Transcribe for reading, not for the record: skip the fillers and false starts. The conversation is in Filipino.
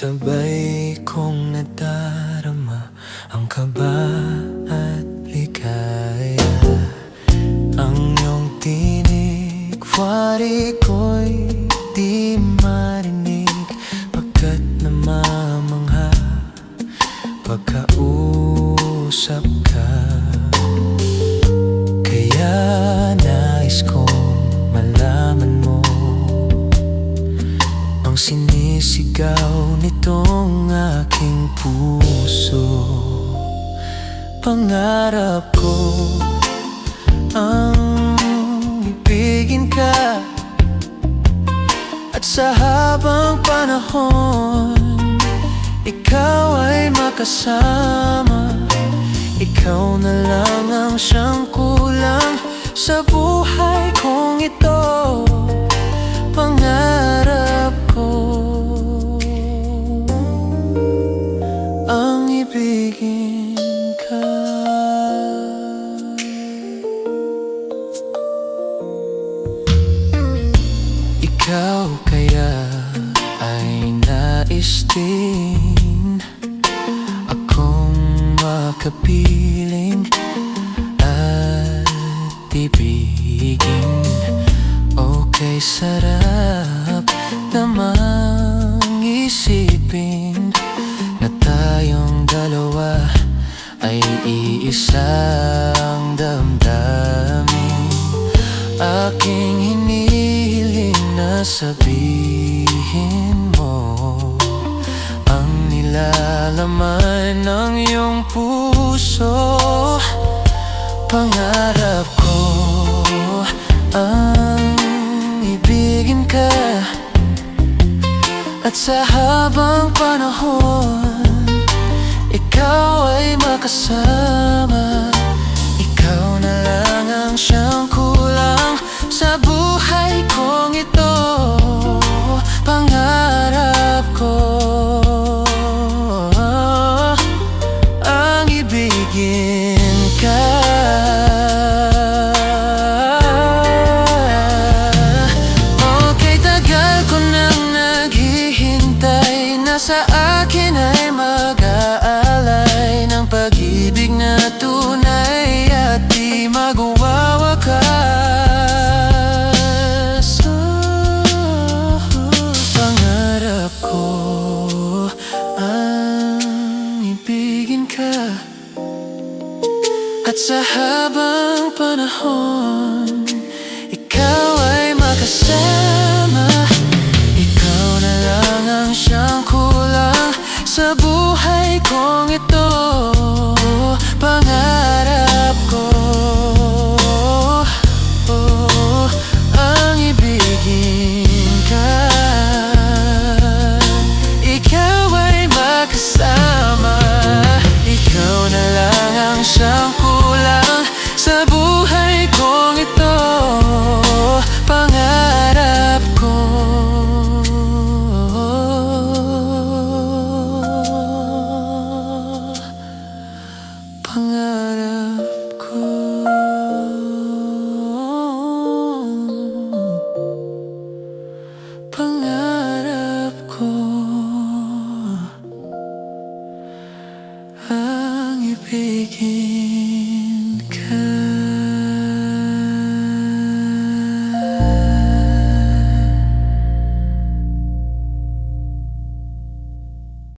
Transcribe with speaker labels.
Speaker 1: Sabay kong nadarama ang kaba at ligaya. Ang iyong tinig, wari ko'y di marinig, pagkat namamangha pagkausap ka. Kaya nais kong malaman mo ang sinisigaw nitong aking puso. Pangarap ko ang ibigin ka, at sa habang panahon ikaw ay makasama. Ikaw na lang ang siyang kulang sa buhay kong ito. Pangarap ko ang ibigin ka. Ikaw kaya ay nais din akong makapiling at ibigin. Okay, sarap namang isipin na tayong dalawa ay iisang damdamin. Aking hinihiling na sabihin mo ang nilalaman ng iyong puso. Pangarap ko ang ibigin ka, at sa habang panahon ikaw ay makasama. Ikaw na lang ang siyang kulang sa buhay kong ito. Pangarap ko ang ibigin ka. Sa akin ay mag-aalay ng pag-ibig na tunay at di magwawakas. Pangarap ko ang ibigin ka, at sa habang panahon ikaw ay makasama. Ikaw na lang ang siyang kulang sa buhay kong ito. Pangarap ko ang ibigin ka. Ikaw ay makasama. Ikaw na lang ang siyang kulang sa buhay kong ito. Pangarap ko pangarap ko ang ibigin